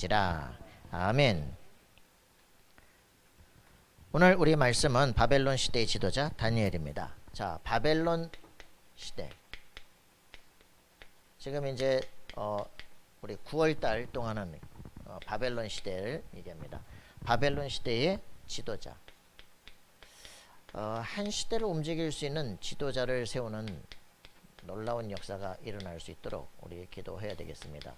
지라. 아멘. 오늘 우리 말씀은 바벨론 시대의 지도자 다니엘입니다. 자, 바벨론 시대. 지금 이제 우리 9월달 동안은 바벨론 시대를 얘기합니다. 바벨론 시대의 지도자. 한 시대를 움직일 수 있는 지도자를 세우는 놀라운 역사가 일어날 수 있도록 우리 기도해야 되겠습니다.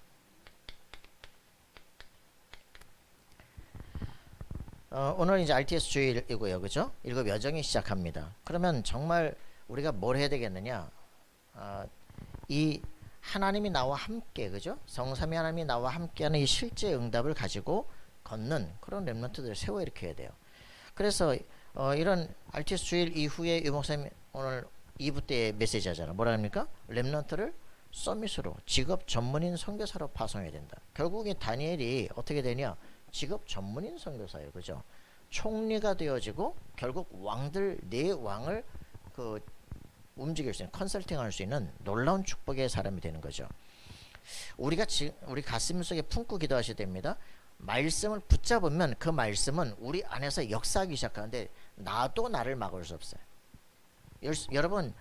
오늘 이제 RTS 주일이고요, 그죠? 일곱 여정이 시작합니다. 그러면 정말 우리가 뭘 해야 되겠느냐? 이 하나님이 나와 함께, 그죠? 성삼위 하나님이 나와 함께하는 이 실제 응답을 가지고 걷는 그런 렘넌트들을 세워 일으켜야 돼요. 그래서 이런 RTS 주일 이후에 유 목사님 오늘 2부 때 메시지 하잖아. 뭐라 합니까? 렘넌트를 서밋으로 직업 전문인 선교사로 파송해야 된다. 결국에 다니엘이 어떻게 되냐? 직업 전문인 선교사예요, 그죠? 총리가 되어지고 결국 왕들 네 왕을 움직일 수 있는, 컨설팅할 수 있는 놀라운 축복의 사람이 되는 거죠. 우리가 지금 우리 가슴 속에 품고 기도하셔야 됩니다. 말씀을 붙잡으면 그 말씀은 우리 안에서 역사하기 시작하는데 나도 나를 막을 수 없어요. 여러분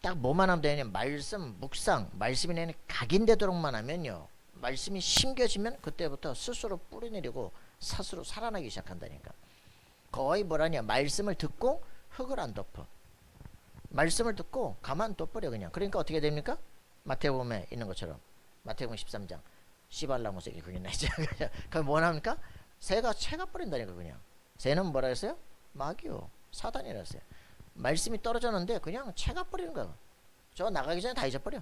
딱 뭐만 하면 되냐? 말씀 묵상, 말씀이 내는 각인되도록만 하면요, 말씀이 심겨지면 그때부터 스스로 뿌리내리고 스스로 살아나기 시작한다니까. 거의 뭐라냐? 말씀을 듣고 흙을 안 덮어. 말씀을 듣고 가만 둬버려 그냥. 그러니까 어떻게 됩니까? 마태복음에 있는 것처럼 마태복음 13장 씨발라무스 읽으겠네. 그럼 뭐 합니까? 새가 채가 버린다니까. 그냥 새는 뭐라 했어요? 마귀요, 사단이라 했어요. 말씀이 떨어졌는데 그냥 채가 버리는 거야. 저 나가기 전에 다 잊어버려.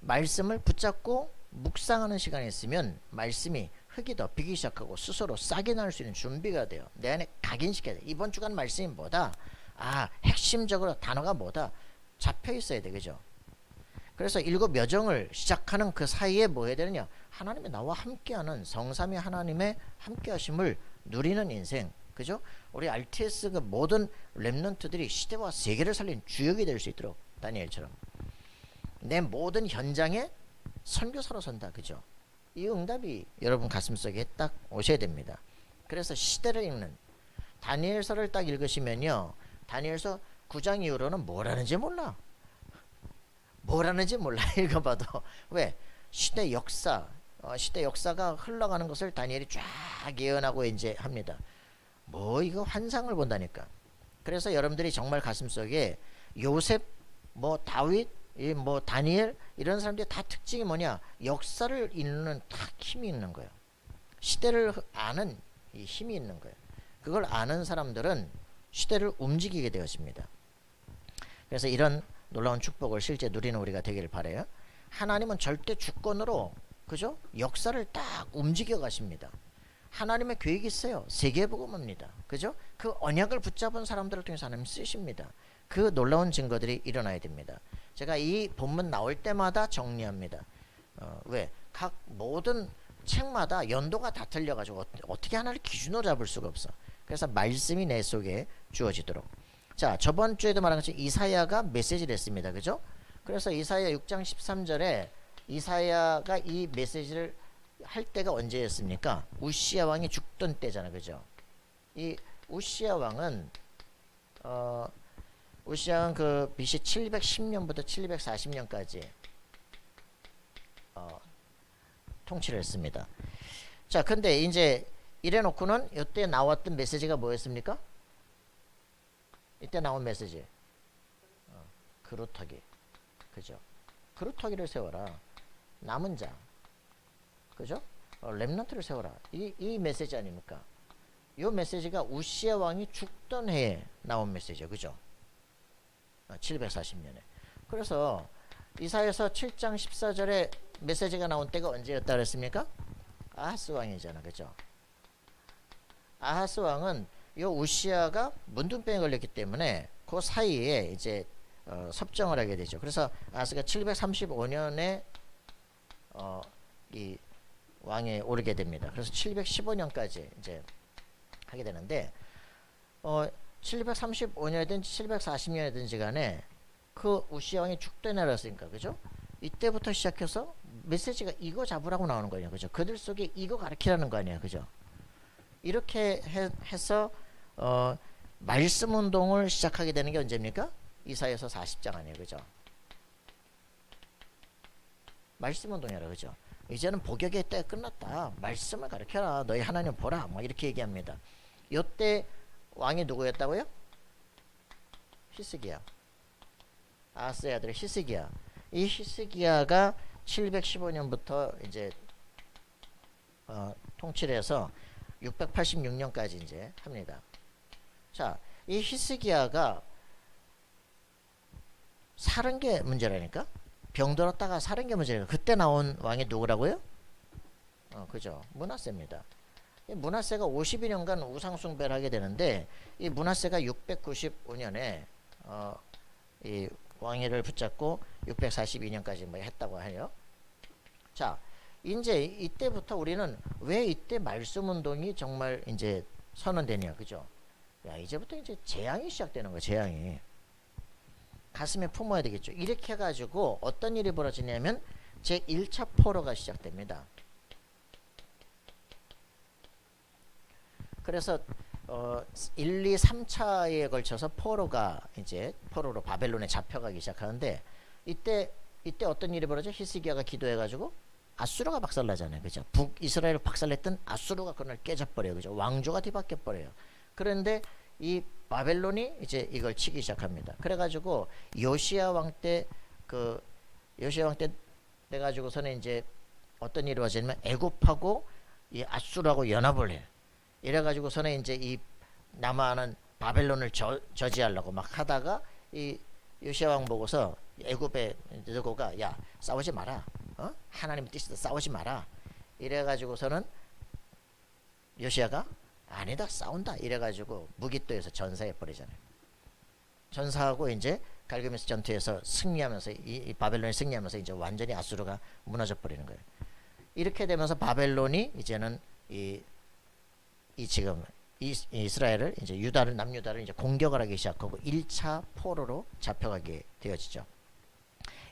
말씀을 붙잡고 묵상하는 시간이 있으면 말씀이 흙이 덮이기 시작하고 스스로 싹이 날 수 있는 준비가 돼요. 내 안에 각인시켜야 돼. 이번 주간 말씀이 뭐다? 핵심적으로 단어가 뭐다? 잡혀 있어야 돼, 그죠? 그래서 일곱 여정을 시작하는 그 사이에 뭐 해야 되느냐? 하나님이 나와 함께하는 성삼위 하나님의 함께하심을 누리는 인생, 그죠? 우리 RTS 그 모든 렘넌트들이 시대와 세계를 살린 주역이 될 수 있도록 다니엘처럼 내 모든 현장에 선교사로 선다, 그죠? 이 응답이 여러분 가슴속에 딱 오셔야 됩니다. 그래서 시대를 읽는 다니엘서를 딱 읽으시면요, 다니엘서 9장 이후로는 뭘 하는지 몰라. 뭘 하는지 몰라. 읽어봐도. 왜? 시대 역사, 시대 역사가 흘러가는 것을 다니엘이 쫙 예언하고 이제 합니다. 뭐 이거 환상을 본다니까. 그래서 여러분들이 정말 가슴속에 요셉, 뭐 다윗, 뭐 다니엘 이런 사람들이 다 특징이 뭐냐? 역사를 읽는 딱 힘이 있는 거예요. 시대를 아는 이 힘이 있는 거예요. 그걸 아는 사람들은 시대를 움직이게 되었습니다. 그래서 이런 놀라운 축복을 실제 누리는 우리가 되기를 바라요. 하나님은 절대 주권으로, 그죠? 역사를 딱 움직여 가십니다. 하나님의 계획이 있어요. 세계복음입니다. 그죠? 그 언약을 붙잡은 사람들을 통해서 하나님 쓰십니다. 그 놀라운 증거들이 일어나야 됩니다. 제가 이 본문 나올 때마다 정리합니다. 왜? 각 모든 책마다 연도가 다 틀려가지고 어떻게 하나를 기준으로 잡을 수가 없어. 그래서 말씀이 내 속에 주어지도록. 자, 저번 주에도 말한 것처럼 이사야가 메시지를 했습니다. 그죠? 그래서 이사야 6장 13절에 이사야가 이 메시지를 할 때가 언제였습니까? 우시야 왕이 죽던 때잖아, 그죠? 이 우시야 왕은 그 BC 710년부터 740년까지 통치를 했습니다. 자, 근데 이제 이래 놓고는 이때 나왔던 메시지가 뭐였습니까? 이때 나온 메시지, 그루터기, 그죠? 그루터기를 세워라. 남은 자, 그죠? 렘넌트를 세워라. 이 메시지 아닙니까? 이 메시지가 우시야 왕이 죽던 해에 나온 메시지죠, 그죠? 740년에. 그래서 이사야서 7장 14절에 메시지가 나온 때가 언제였다 그랬습니까? 아하스 왕이잖아, 그죠? 아하스 왕은 이 우시야가 문둥병에 걸렸기 때문에 그 사이에 이제 섭정을 하게 되죠. 그래서 아하스가 735년에 이 왕에 오르게 됩니다. 그래서 715년까지 이제 하게 되는데 735년이든지 740년이든지 간에 그 우시야 왕이 죽던 해였으니까, 그죠? 이때부터 시작해서 메시지가 이거 잡으라고 나오는 거예요. 그죠? 그들 속에 이거 가르치라는 거 아니에요. 그죠? 이렇게 해서 말씀 운동을 시작하게 되는 게 언제입니까? 이사야서 40장 아니에요. 그죠? 말씀 운동이라 그죠? 이제는 복역의 때가 끝났다. 말씀을 가르쳐라. 너희 하나님 보라. 뭐 이렇게 얘기합니다. 요때 왕이 누구였다고요? 히스기야. 아하스의 아들 히스기야. 이 히스기야가 715년부터 이제 통치를 해서 686년까지 이제 합니다. 자, 이 히스기야가 사는 게 문제라니까? 병들었다가 사는 게 문제라니까? 그때 나온 왕이 누구라고요? 그죠? 므낫세입니다. 이 므낫세가 52년간 우상숭배를 하게 되는데, 이 므낫세가 695년에 이 왕위를 붙잡고 642년까지 뭐 했다고 해요. 자, 이제 이때부터 우리는 왜 이때 말씀 운동이 정말 이제 선언되냐, 그죠? 야, 이제부터 이제 재앙이 시작되는 거야, 재앙이. 가슴에 품어야 되겠죠. 이렇게 해가지고 어떤 일이 벌어지냐면 제 1차 포로가 시작됩니다. 그래서 1, 2, 3차에 걸쳐서 포로로 바벨론에 잡혀가기 시작하는데 이때 어떤 일이 벌어져? 히스기야가 기도해가지고 아수르가 박살나잖아요. 그죠? 북이스라엘을 박살냈던 아수르가 그날 깨져버려요. 그죠? 왕조가 뒤바뀌어버려요. 그런데 이 바벨론이 이제 이걸 치기 시작합니다. 그래가지고 요시야 왕 때 돼가지고서는 이제 어떤 일이 벌어지냐면 애굽하고 이 아수르하고 연합을 해. 이래가지고서는 이제 이 남아는 바벨론을 저지하려고 막 하다가 이 요시야 왕 보고서 애굽에 누구가 야 싸우지 마라. 하나님 뜻이다 싸우지 마라. 이래가지고서는 요시야가 아니다 싸운다 이래가지고 무깃도에서 전사해 버리잖아요. 전사하고 이제 갈그메스 전투에서 승리하면서 이 바벨론이 승리하면서 이제 완전히 아수르가 무너져 버리는 거예요. 이렇게 되면서 바벨론이 이제는 지금 이스라엘을 이제 남유다를 이제 공격을 하기 시작하고 1차 포로로 잡혀가게 되어지죠.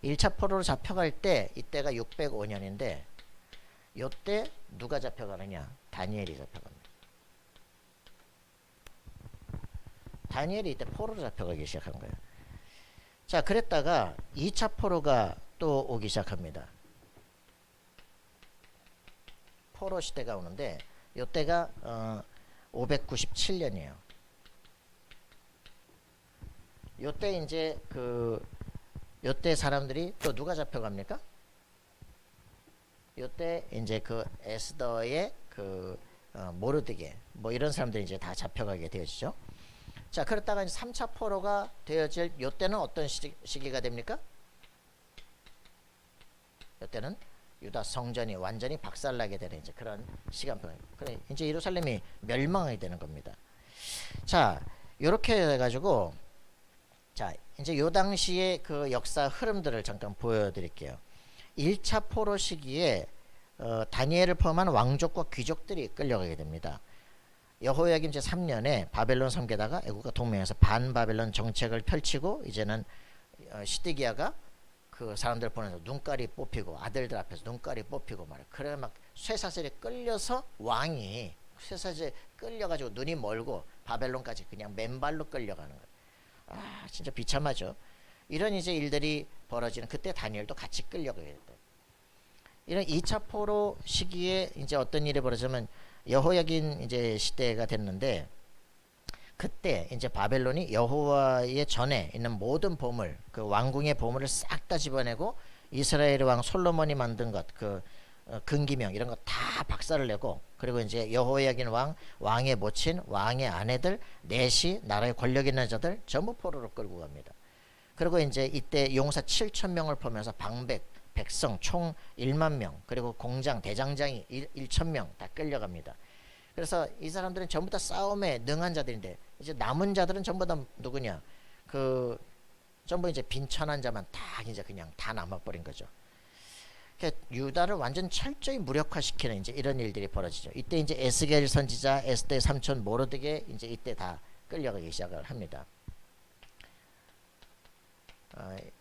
1차 포로로 잡혀갈 때 이때가 605년인데 요때 누가 잡혀가느냐? 다니엘이 잡혀갑니다. 다니엘이 이때 포로로 잡혀가기 시작한 거예요. 자, 그랬다가 2차 포로가 또 오기 시작합니다. 포로 시대가 오는데 요때가 597년이에요. 요때 이제 요때 사람들이 또 누가 잡혀갑니까? 요때 이제 에스더의 모르드게 뭐 이런 사람들이 이제 다 잡혀가게 되어지죠. 자, 그렇다가 이제 3차 포로가 되어질 요때는 어떤 시기가 됩니까? 요때는 유다 성전이 완전히 박살나게 되는 이제 그런 시간표예요. 그래 이제 예루살렘이 멸망하게 되는 겁니다. 자, 요렇게 해가지고 자 이제 요 당시의 그 역사 흐름들을 잠깐 보여드릴게요. 1차 포로 시기에 다니엘을 포함한 왕족과 귀족들이 끌려가게 됩니다. 여호야김 제3년에 바벨론 섬계다가 애국과 동맹에서 반바벨론 정책을 펼치고 이제는 시드기야가 그 사람들 보내서 눈깔이 뽑히고 아들들 앞에서 눈깔이 뽑히고 말이야. 그래 막 쇠사슬에 끌려서 왕이 쇠사슬에 끌려가지고 눈이 멀고 바벨론까지 그냥 맨발로 끌려가는 거예요. 아 진짜 비참하죠. 이런 이제 일들이 벌어지는 그때 다니엘도 같이 끌려가게 됐다. 이런 2차 포로 시기에 이제 어떤 일이 벌어지면 여호야긴 이제 시대가 됐는데 그때 이제 바벨론이 여호와의 전에 있는 모든 보물, 그 왕궁의 보물을 싹 다 집어내고 이스라엘 왕 솔로몬이 만든 것, 근기명 이런 거 다 박살을 내고 그리고 이제 여호야긴 왕의 모친, 왕의 아내들, 넷이 나라의 권력 있는 자들 전부 포로로 끌고 갑니다. 그리고 이제 이때 용사 7,000명을 포함해서 방백, 백성 총 1만 명 그리고 공장 대장장이 1,000명 다 끌려갑니다. 그래서 이 사람들은 전부 다 싸움에 능한 자들인데 이제 남은 자들은 전부 다 누구냐? 전부 이제 빈천한 자만 다 이제 그냥 다 남아버린 거죠. 그러니까 유다를 완전 철저히 무력화시키는 이제 이런 일들이 벌어지죠. 이때 이제 에스겔 선지자, 에스더의 삼촌 모르드게 이제 이때 다 끌려가기 시작을 합니다.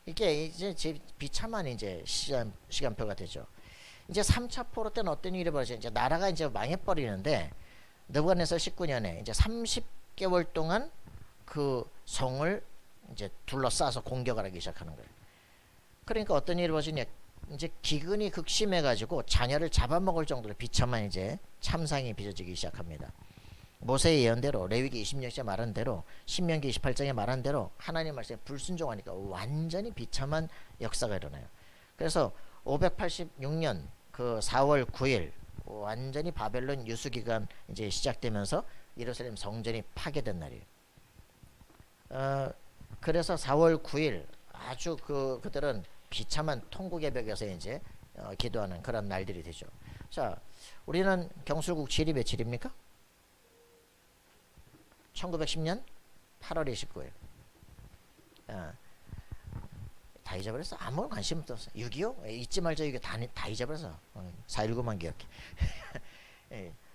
이게 이제 제 비참한 이제 시간표가 되죠. 이제 3차 포로 때는 어떤 일이 벌어져? 이제 나라가 이제 망해버리는데 느부갓네살 19년에 이제 30개월 동안 그 성을 이제 둘러싸서 공격을 하기 시작하는 거예요. 그러니까 어떤 일이 벌어지냐? 이제 기근이 극심해가지고 자녀를 잡아먹을 정도로 비참한 이제 참상이 빚어지기 시작합니다. 모세의 예언대로, 레위기 20장에 말한 대로, 신명기 28장에 말한 대로 하나님 말씀에 불순종하니까 완전히 비참한 역사가 일어나요. 그래서 586년 그 4월 9일 완전히 바벨론 유수기간 이제 시작되면서 예루살렘 성전이 파괴된 날이에요. 그래서 4월 9일 아주 그들은 비참한 통곡의 벽에서 이제 기도하는 그런 날들이 되죠. 자, 우리는 경술국 질이 며칠입니까? 1910년 8월 29일. 다 잊어버렸어. 아무 관심 없었어. 6.25? 잊지 말자. 6.25 다 잊어버렸어. 4.19만 기억해.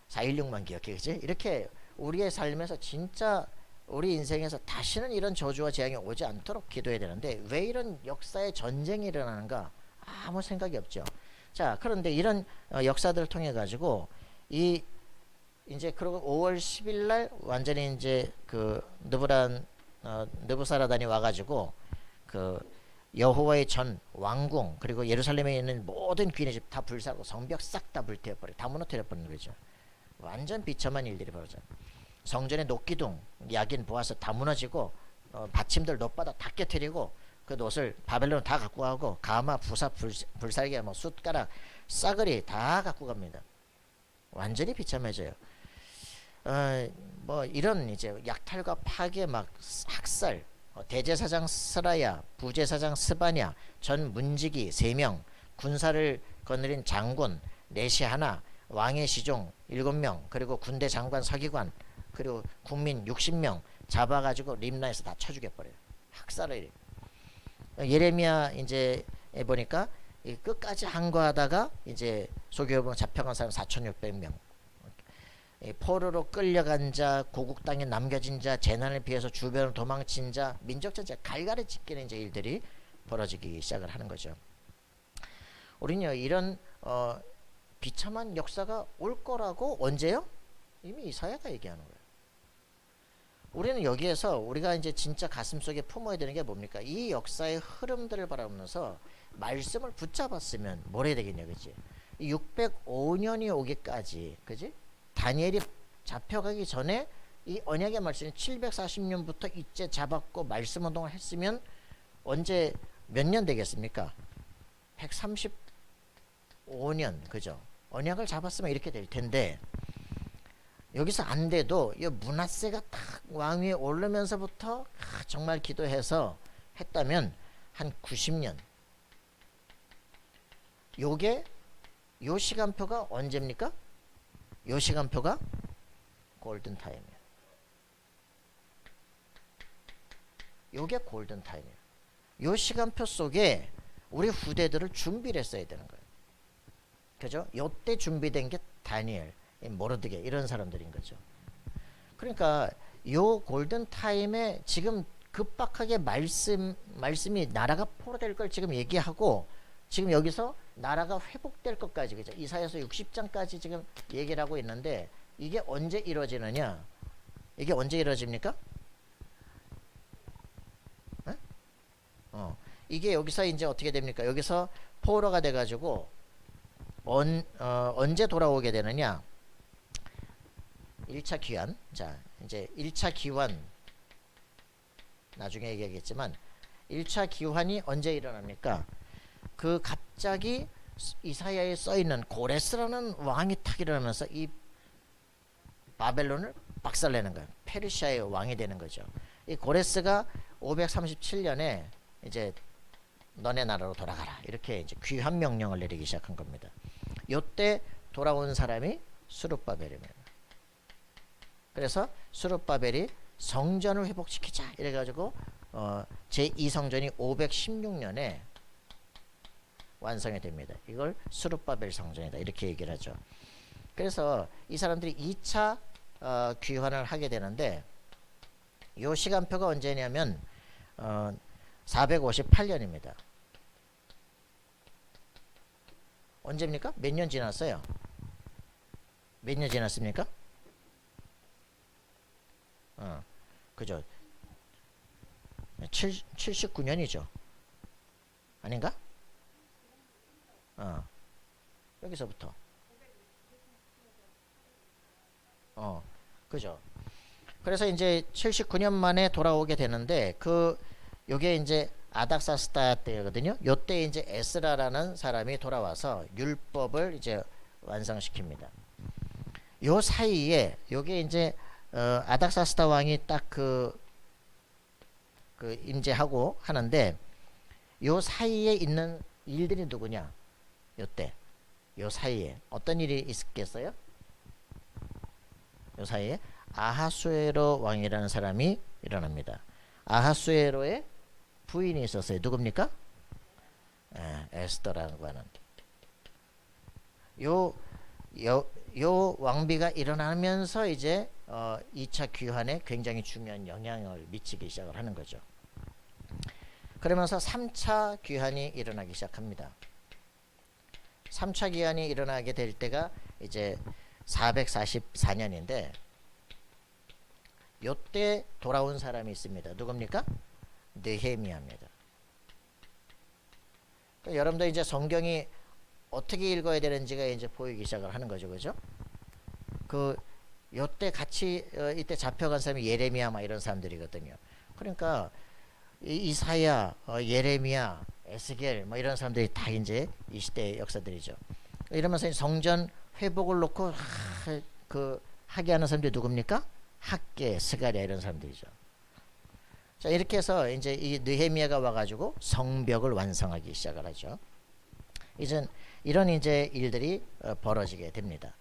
4.16만 기억해. 그치? 이렇게 우리의 삶에서 진짜 우리 인생에서 다시는 이런 저주와 재앙이 오지 않도록 기도해야 되는데 왜 이런 역사의 전쟁이 일어나는가 아무 생각이 없죠. 자, 그런데 이런 역사들을 통해 가지고 이제 그리고 5월 10일 날 완전히 이제 그 느부사라단이 와가지고 그 여호와의 전 왕궁 그리고 예루살렘에 있는 모든 귀인의 집 다 불사고 성벽 싹 다 불태워버려, 다 무너뜨려 버리는 거죠. 완전 비참한 일들이 벌어져요. 성전의 녹기둥, 야긴 보아서 다 무너지고 받침들 놋바닥 다 깨뜨리고 그 놋을 바벨론 다 갖고 가고 가마, 부사, 불살개, 뭐 숫가락, 싸그리 다 갖고 갑니다. 완전히 비참해져요. 뭐 이런 이제 약탈과 파괴, 막 학살, 대제사장 스라야, 부제사장 스바냐, 전 문지기 3명, 군사를 거느린 장군 넷이 하나, 왕의 시종 7명, 그리고 군대 장관 서기관, 그리고 국민 60명 잡아가지고 림나에서 다 쳐 죽여버려요. 학살을. 예레미야 이제 보니까 끝까지 항거하다가 이제 소교병 잡혀간 사람 4,600명. 포로로 끌려간 자, 고국 땅에 남겨진 자, 재난을 피해서 주변으로 도망친 자, 민족 전체 갈갈이 찢기는 이제 일들이 벌어지기 시작을 하는 거죠. 우리는요 이런 비참한 역사가 올 거라고 언제요? 이미 이사야가 얘기하는 거예요. 우리는 여기에서 우리가 이제 진짜 가슴속에 품어야 되는 게 뭡니까? 이 역사의 흐름들을 바라보면서 말씀을 붙잡았으면 뭘 해야 되겠냐, 그치? 605년이 오기까지, 그지? 다니엘이 잡혀가기 전에 이 언약의 말씀이 740년부터 이제 잡았고 말씀 운동을 했으면 언제 몇 년 되겠습니까? 135년, 그죠? 언약을 잡았으면 이렇게 될 텐데 여기서 안 돼도 이 므낫세가 딱 왕위에 오르면서부터 정말 기도해서 했다면 한 90년. 요게 요 시간표가 언제입니까? 요 시간표가 골든타임이에요. 요게 골든타임이에요. 요 시간표 속에 우리 후대들을 준비를 했어야 되는 거예요. 그죠? 요때 준비된 게 다니엘, 모르드게 이런 사람들인 거죠. 그러니까 요 골든타임에 지금 급박하게 말씀이 나라가 포로될 걸 지금 얘기하고 지금 여기서 나라가 회복될 것까지, 그죠? 이사야서 60장까지 지금 얘기를 하고 있는데 이게 언제 이루어지느냐? 이게 언제 이루어집니까? 이게 여기서 이제 어떻게 됩니까? 여기서 포로가 돼가지고 언제 돌아오게 되느냐? 1차 귀환. 자, 이제 1차 귀환 나중에 얘기하겠지만 1차 귀환이 언제 일어납니까? 그 갑자기 이사야에 써있는 고레스라는 왕이 탁 일어나면서 이 바벨론을 박살내는 거예요. 페르시아의 왕이 되는 거죠. 이 고레스가 537년에 이제 너네 나라로 돌아가라 이렇게 이제 귀환 명령을 내리기 시작한 겁니다. 요때 돌아온 사람이 스룹바벨입니다. 그래서 스룹바벨이 성전을 회복시키자 이래가지고 제2성전이 516년에 완성이 됩니다. 이걸 스룹바벨 성전이다 이렇게 얘기를 하죠. 그래서 이 사람들이 2차 귀환을 하게 되는데 요 시간표가 언제냐면 458년입니다. 언제입니까? 몇 년 지났어요? 몇 년 지났습니까? 그죠? 79년이죠. 아닌가? 여기서부터. 그죠? 그래서 이제 79년 만에 돌아오게 되는데 요게 이제 아닥사스다 때거든요. 요때 이제 에스라라는 사람이 돌아와서 율법을 이제 완성시킵니다. 요 사이에 요게 이제 아닥사스다 왕이 딱 임재하고 하는데 요 사이에 있는 일들이 누구냐? 요때 요 사이에 어떤 일이 있겠어요? 요 사이에 아하수에로 왕이라는 사람이 일어납니다. 아하수에로의 부인이 있었어요. 누굽니까? 에스더라고 하는. 요 왕비가 일어나면서 이제 2차 귀환에 굉장히 중요한 영향을 미치기 시작을 하는 거죠. 그러면서 3차 귀환이 일어나기 시작합니다. 3차 귀환이 일어나게 될 때가 이제 444년인데 요때 돌아온 사람이 있습니다. 누굽니까? 느헤미야입니다. 그러니까 여러분들 이제 성경이 어떻게 읽어야 되는지가 이제 보이기 시작을 하는 거죠. 그죠? 요때 같이 이때 잡혀간 사람이 예레미야 막 이런 사람들이거든요. 그러니까 이사야, 예레미야, 에스겔 뭐 이런 사람들이 다 이제 이 시대의 역사들이죠. 이러면서 성전 회복을 놓고 하게 하는 사람들이 누굽니까? 학계, 스가랴 이런 사람들이죠. 자, 이렇게 해서 이제 이 느헤미야가 와가지고 성벽을 완성하기 시작을 하죠. 이제 이런 이제 일들이 벌어지게 됩니다.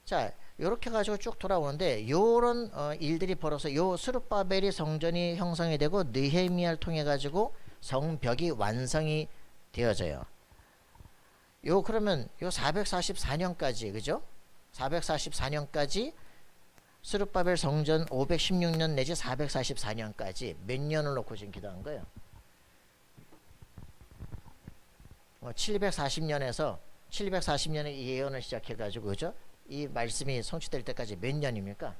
자, 이렇게 가지고 쭉 돌아오는데 요런 일들이 벌어서 요 스룹바벨이 성전이 형성이 되고 느헤미야를 통해 가지고 성벽이 완성이 되어져요. 그러면 요 444년까지 그죠? 444년까지 스룹바벨 성전 516년 내지 444년까지 몇 년을 놓고 지금 기도한 거예요? 740년에서 740년에 이 예언을 시작해 가지고 그죠? 이 말씀이 성취될 때까지 몇 년입니까?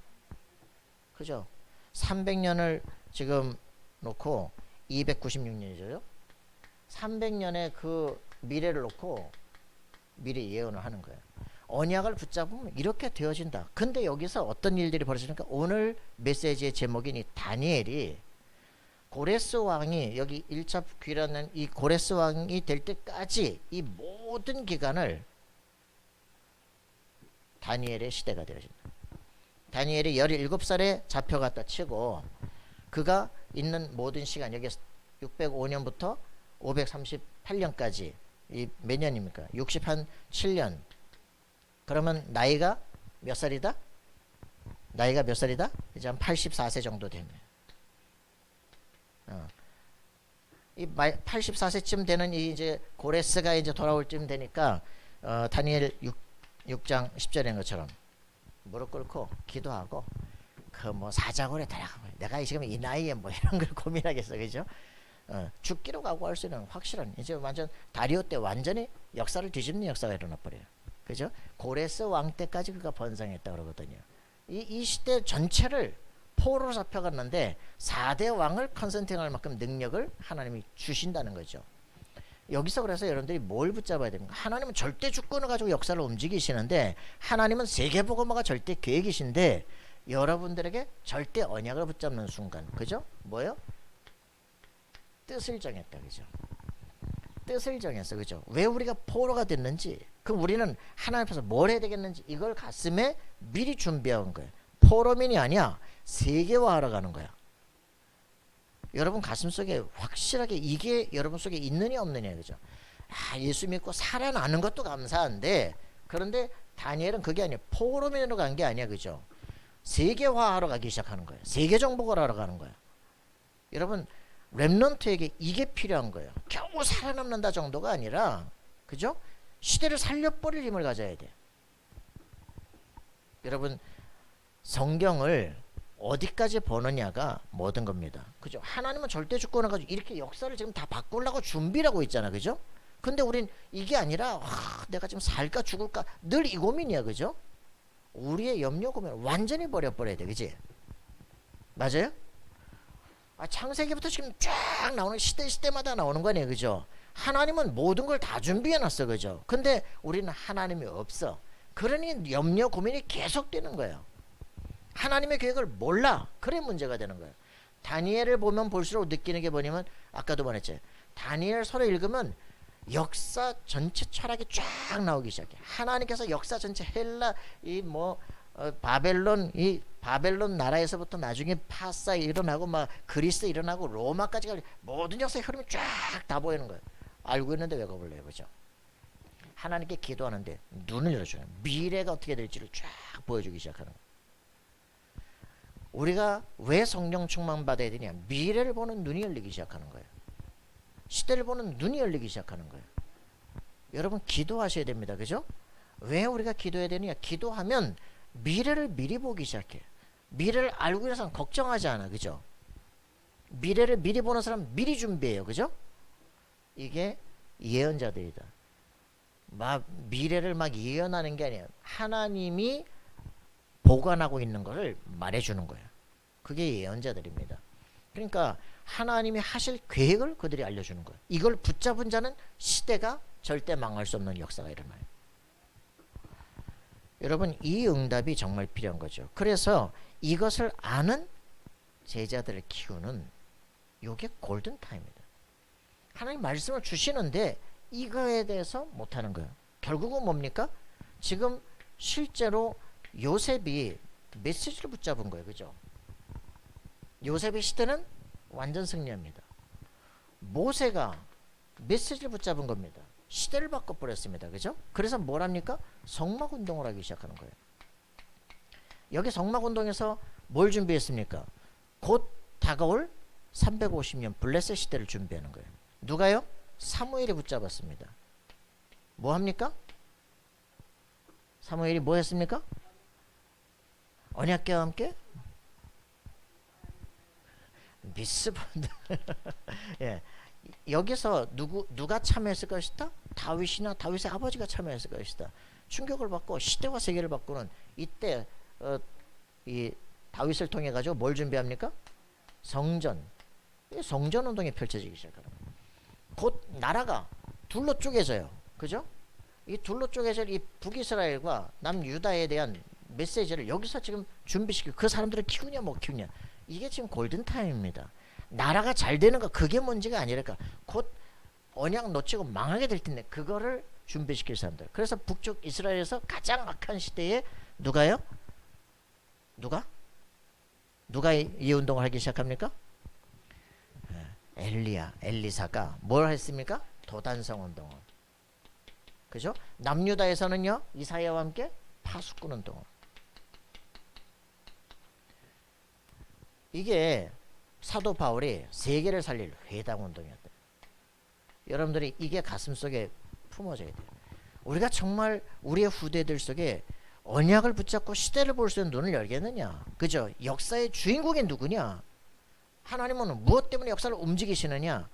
그죠? 300년을 지금 놓고 296년이죠. 300년의 그 미래를 놓고 미래 예언을 하는 거예요. 언약을 붙잡으면 이렇게 되어진다. 근데 여기서 어떤 일들이 벌어지니까 오늘 메시지의 제목인 이 다니엘이 고레스 왕이 여기 1차 귀라는 이 고레스 왕이 될 때까지 이 모든 기간을 다니엘의 시대가 되어진다. 다니엘이 17살에 잡혀갔다 치고 그가 있는 모든 시간 여기 605년부터 538년까지 이 몇 년입니까? 67년. 그러면 나이가 몇 살이다? 나이가 몇 살이다? 이제 한 84세 정도 되네. 이 84세쯤 되는 이 이제 고레스가 이제 돌아올 쯤 되니까 다니엘 6장 10절인 것처럼 무릎 꿇고 기도하고 뭐 사자굴에 들어가고 내가 지금 이 나이에 뭐 이런 걸 고민하겠어. 그죠? 죽기로 각오할 수 있는 확실한 이제 완전 다리오 때 완전히 역사를 뒤집는 역사가 일어나 버려요. 그죠? 고레스 왕 때까지 그가 번성했다 그러거든요. 이 시대 전체를 포로로 잡혀갔는데 4대 왕을 컨센팅할 만큼 능력을 하나님이 주신다는 거죠. 여기서 그래서 여러분들이 뭘 붙잡아야 됩니까? 하나님은 절대 주권을 가지고 역사를 움직이시는데 하나님은 세계복음화가 절대 계획이신데 여러분들에게 절대 언약을 붙잡는 순간 그죠? 뭐요? 뜻을 정했다. 그죠? 뜻을 정했어. 그죠? 왜 우리가 포로가 됐는지 그럼 우리는 하나님 앞에서 뭘 해야 되겠는지 이걸 가슴에 미리 준비한 거예요. 포로민이 아니야. 세계화하러 가는 거야. 여러분 가슴속에 확실하게 이게 여러분 속에 있느냐 없느냐 그죠? 예수 믿고 살아나는 것도 감사한데 그런데 다니엘은 그게 아니야. 포로민으로 간 게 아니야. 그죠? 세계화하러 가기 시작하는 거예요. 세계 정복을 하러 가는 거야. 여러분 렘넌트에게 이게 필요한 거예요. 겨우 살아남는다 정도가 아니라 그죠? 시대를 살려버릴 힘을 가져야 돼. 여러분 성경을 어디까지 보느냐가 모든 겁니다. 그죠? 하나님은 절대 주권을 가지고 이렇게 역사를 지금 다 바꾸려고 준비를 하고 있잖아. 그죠? 근데 우린 이게 아니라 내가 지금 살까 죽을까 늘 이 고민이야. 그죠? 우리의 염려 고민을 완전히 버려야 돼. 그지? 맞아요? 창세기부터 지금 쫙 나오는 시대마다 나오는 거 아니에요. 그죠? 하나님은 모든 걸 다 준비해 놨어. 그죠? 근데 우리는 하나님이 없어. 그러니 염려 고민이 계속되는 거예요. 하나님의 계획을 몰라. 그래 문제가 되는 거예요. 다니엘을 보면 볼수록 느끼는 게 뭐냐면 아까도 말했죠. 다니엘서를 읽으면 역사 전체 철학이 쫙 나오기 시작해. 하나님께서 역사 전체 헬라 바벨론 나라에서부터 나중에 파사 일어나고 막 그리스 일어나고 로마까지 모든 역사의 흐름이 쫙 다 보이는 거예요. 알고 있는데 왜 겁을 내요? 그죠? 하나님께 기도하는데 눈을 열어줘요. 미래가 어떻게 될지를 쫙 보여주기 시작하는 거예요. 우리가 왜 성령 충만 받아야 되냐? 미래를 보는 눈이 열리기 시작하는 거예요. 시대를 보는 눈이 열리기 시작하는 거예요. 여러분 기도하셔야 됩니다. 그죠? 왜 우리가 기도해야 되느냐? 기도하면 미래를 미리 보기 시작해. 미래를 알고 있는 사람 걱정하지 않아. 그죠? 미래를 미리 보는 사람 미리 준비해요. 그죠? 이게 예언자들이다. 미래를 막 예언하는 게 아니야. 하나님이 보관하고 있는 것을 말해주는 거예요. 그게 예언자들입니다. 그러니까 하나님이 하실 계획을 그들이 알려주는 거예요. 이걸 붙잡은 자는 시대가 절대 망할 수 없는 역사가 일어나요. 여러분 이 응답이 정말 필요한 거죠. 그래서 이것을 아는 제자들을 키우는 이게 골든타임입니다. 하나님 말씀을 주시는데 이거에 대해서 못하는 거예요. 결국은 뭡니까? 지금 실제로 요셉이 메시지를 붙잡은 거예요. 그죠? 요셉의 시대는 완전 승리합니다. 모세가 메시지를 붙잡은 겁니다. 시대를 바꿔버렸습니다. 그죠? 그래서 뭘 합니까? 성막운동을 하기 시작하는 거예요. 여기 성막운동에서 뭘 준비했습니까? 곧 다가올 350년 블레셋 시대를 준비하는 거예요. 누가요? 사무엘이 붙잡았습니다. 뭐 합니까? 사무엘이 뭐 했습니까? 언약궤와 함께 미스본드 예. 여기서 누가 참여했을 것이다? 다윗이나 다윗의 아버지가 참여했을 것이다. 충격을 받고 시대와 세계를 바꾸는 이때 이 다윗을 통해 가지고 뭘 준비합니까? 성전 운동이 펼쳐지기 시작하는 거예요. 곧 나라가 둘로 쪼개져요. 그죠? 이 둘로 쪼개질 이 북이스라엘과 남유다에 대한 메시지를 여기서 지금 준비시키고 그 사람들을 키우냐 못 키우냐 이게 지금 골든타임입니다. 나라가 잘 되는 거 그게 문제가 아니랄까. 곧 언약 놓치고 망하게 될 텐데 그거를 준비시킬 사람들. 그래서 북쪽 이스라엘에서 가장 악한 시대에 누가요? 누가 이 운동을 하기 시작합니까? 엘리사가 뭘 했습니까? 도단성 운동을. 그죠? 남유다에서는요 이사야와 함께 파수꾼 운동을. 이게 사도 바울이 세계를 살릴 회당 운동이었다. 여러분들이 이게 가슴속에 품어져야 돼요. 우리가 정말 우리의 후대들 속에 언약을 붙잡고 시대를 볼 수 있는 눈을 열겠느냐. 그죠? 역사의 주인공이 누구냐. 하나님은 무엇 때문에 역사를 움직이시느냐.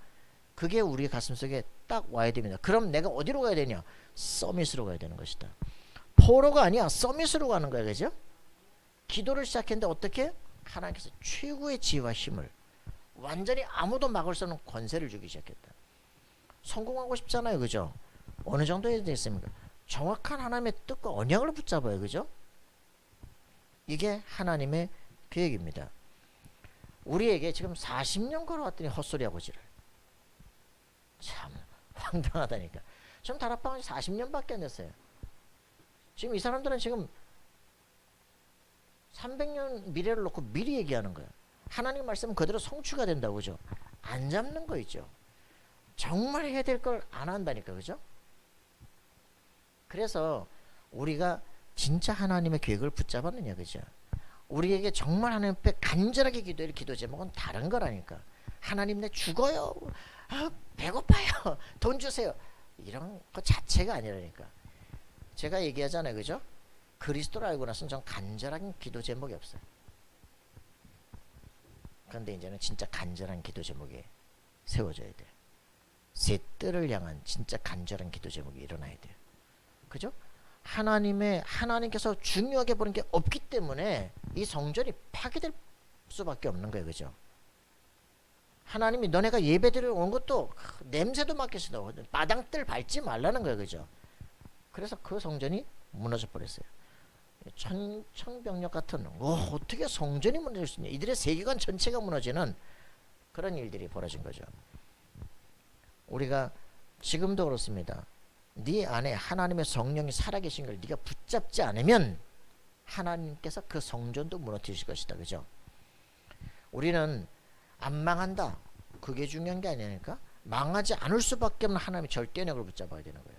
그게 우리 가슴속에 딱 와야 됩니다. 그럼 내가 어디로 가야 되냐. 서밋으로 가야 되는 것이다. 포로가 아니야. 서밋으로 가는 거야. 그죠? 기도를 시작했는데 어떻게? 하나님께서 최고의 지혜와 힘을 완전히 아무도 막을 수 없는 권세를 주기 시작했다. 성공하고 싶잖아요. 그죠? 어느 정도에 됐습니까? 정확한 하나님의 뜻과 언약을 붙잡아요. 그죠? 이게 하나님의 계획입니다. 우리에게 지금 40년 걸어왔더니 헛소리하고 지랄. 참 황당하다니까. 지금 다락방은 40년밖에 안 됐어요. 지금 이 사람들은 지금 300년 미래를 놓고 미리 얘기하는 거예요. 하나님 말씀은 그대로 성취가 된다고. 그죠? 안 잡는 거 있죠. 정말 해야 될 걸 안 한다니까. 그죠? 그래서 우리가 진짜 하나님의 계획을 붙잡았느냐. 그죠? 우리에게 정말 하나님 앞에 간절하게 기도할 기도 제목은 다른 거라니까. 하나님 내 죽어요. 배고파요. 돈 주세요. 이런 거 자체가 아니라니까. 제가 얘기하잖아요. 그죠? 그리스도를 알고 나서는 전 간절한 기도 제목이 없어요. 그런데 이제는 진짜 간절한 기도 제목이 세워져야 돼요. 새 뜰을 향한 진짜 간절한 기도 제목이 일어나야 돼요. 그죠? 하나님께서 중요하게 보는 게 없기 때문에 이 성전이 파괴될 수밖에 없는 거예요. 그죠? 하나님이 너네가 예배드리러 온 것도 냄새도 맡기 싫어. 마당뜰 밟지 말라는 거예요. 그죠? 그래서 그 성전이 무너져 버렸어요. 천청병력 같은 어떻게 성전이 무너질 수 있냐. 이들의 세계관 전체가 무너지는 그런 일들이 벌어진 거죠. 우리가 지금도 그렇습니다. 네 안에 하나님의 성령이 살아계신 걸 네가 붙잡지 않으면 하나님께서 그 성전도 무너뜨리실 것이다. 그죠? 우리는 안 망한다. 그게 중요한 게 아니니까 망하지 않을 수밖에 없는 하나님의 절대력을 붙잡아야 되는 거예요.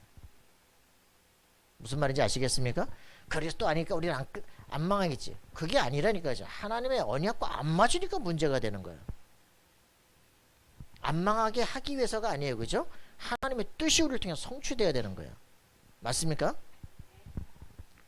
무슨 말인지 아시겠습니까? 그리스도 아니니까 우리는 안 망하겠지. 그게 아니라니까요. 하나님의 언약과 안 맞으니까 문제가 되는 거예요. 안 망하게 하기 위해서가 아니에요. 그죠? 하나님의 뜻이 우리를 통해 성취되어야 되는 거예요. 맞습니까?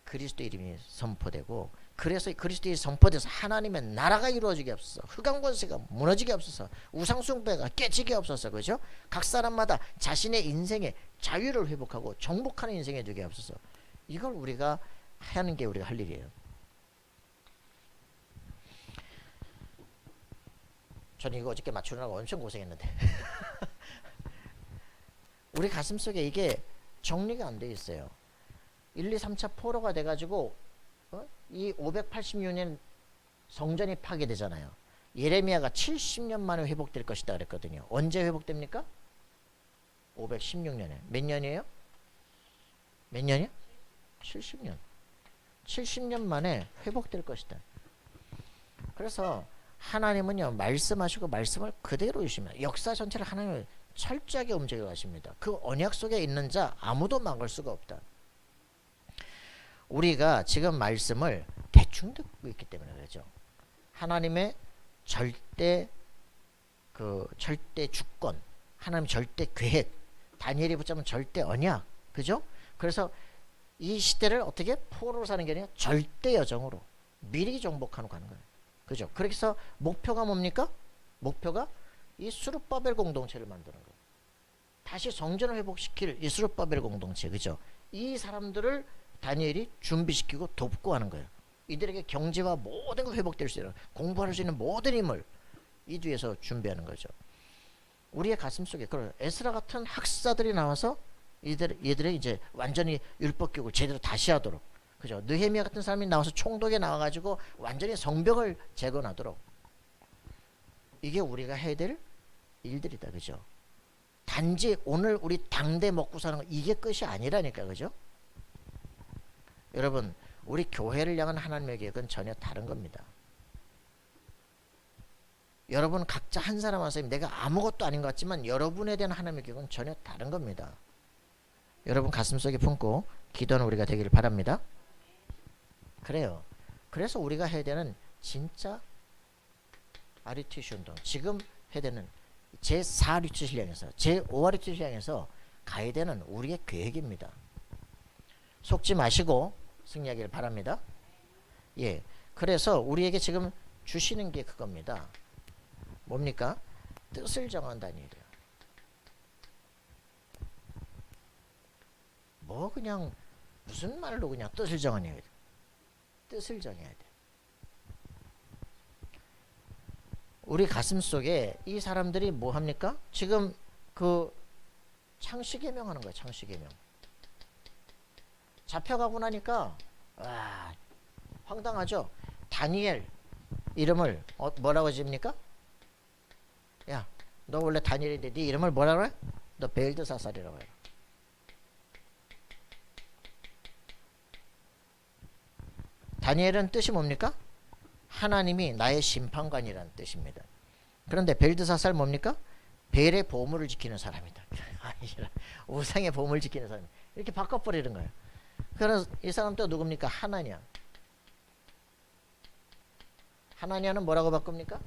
그리스도 이름이 선포되고, 그래서 그리스도의 선포돼서 하나님의 나라가 이루어지게 없어서, 흑암 권세가 무너지게 없어서, 우상 숭배가 깨지게 없어서, 그죠? 각 사람마다 자신의 인생의 자유를 회복하고 정복하는 인생에 되게 없어서, 이걸 우리가 하는 게 우리가 할 일이에요. 저는 이거 어저께 맞추느라고 엄청 고생했는데 우리 가슴속에 이게 정리가 안 돼 있어요. 1, 2, 3차 포로가 돼가지고 이 586년 성전이 파괴되잖아요. 예레미야가 70년 만에 회복될 것이다 그랬거든요. 언제 회복됩니까? 516년에. 몇 년이에요? 몇 년이요? 70년. 70년 만에 회복될 것이다. 그래서 하나님은요, 말씀하시고 말씀을 그대로 주시면 역사 전체를 하나님은 철저하게 움직여 가십니다. 그 언약 속에 있는 자 아무도 막을 수가 없다. 우리가 지금 말씀을 대충 듣고 있기 때문에 그렇죠. 하나님의 절대 주권, 하나님 절대 계획, 다니엘이 붙잡은 절대 언약, 그죠? 그래서 이 시대를 어떻게 포로로 사는 게 아니라 절대 여정으로 미리 정복하는 가는 거예요. 그죠? 그래서 목표가 뭡니까? 목표가 이 수르바벨 공동체를 만드는 거예요. 다시 성전을 회복시킬 이 수르바벨 공동체, 그죠? 이 사람들을 다니엘이 준비시키고 돕고 하는 거예요. 이들에게 경제와 모든 걸 회복될 수 있는, 공부할 수 있는 모든 힘을 이 뒤에서 준비하는 거죠. 우리의 가슴 속에 그런 에스라 같은 학사들이 나와서 얘들의 이제 완전히 율법 교육을 제대로 다시 하도록, 그죠? 느헤미야 같은 사람이 나와서 총독에 나와가지고 완전히 성벽을 재건하도록, 이게 우리가 해야 될 일들이다. 그죠? 단지 오늘 우리 당대 먹고 사는 거 이게 끝이 아니라니까. 그죠? 여러분, 우리 교회를 향한 하나님의 계획은 전혀 다른 겁니다. 여러분 각자 한 사람 한 사람이 내가 아무것도 아닌 것 같지만 여러분에 대한 하나님의 계획은 전혀 다른 겁니다. 여러분 가슴속에 품고 기도하는 우리가 되기를 바랍니다. 그래요. 그래서 우리가 해야 되는 진짜 RUTC 운동, 지금 해야 되는 제4 RUTC를 향해서, 제5 RUTC를 향해서 가야 되는 우리의 계획입니다. 속지 마시고 승리하기를 바랍니다. 예, 그래서 우리에게 지금 주시는 게 그겁니다. 뭡니까? 뜻을 정한다는 일이에요. 뭐 그냥 무슨 말로 그냥 뜻을 정하냐. 뜻을 정해야 돼. 우리 가슴 속에 이 사람들이 뭐 합니까? 지금 그 창시개명 하는 거야. 창시개명. 잡혀가고 나니까 와, 황당하죠. 다니엘 이름을 뭐라고 집니까? 야, 너 원래 다니엘인데 네 이름을 뭐라고 해? 너 벨드사살이라고 해. 다니엘은 뜻이 뭡니까? 하나님이 나의 심판관이라는 뜻입니다. 그런데 벨드사살 뭡니까? 벨의 보물을 지키는 사람이다. 우상의 보물을 지키는 사람. 이렇게 바꿔버리는 거예요. 그래서 이 사람 또 누굽니까? 하나냐. 하나냐는 뭐라고 바꿉니까?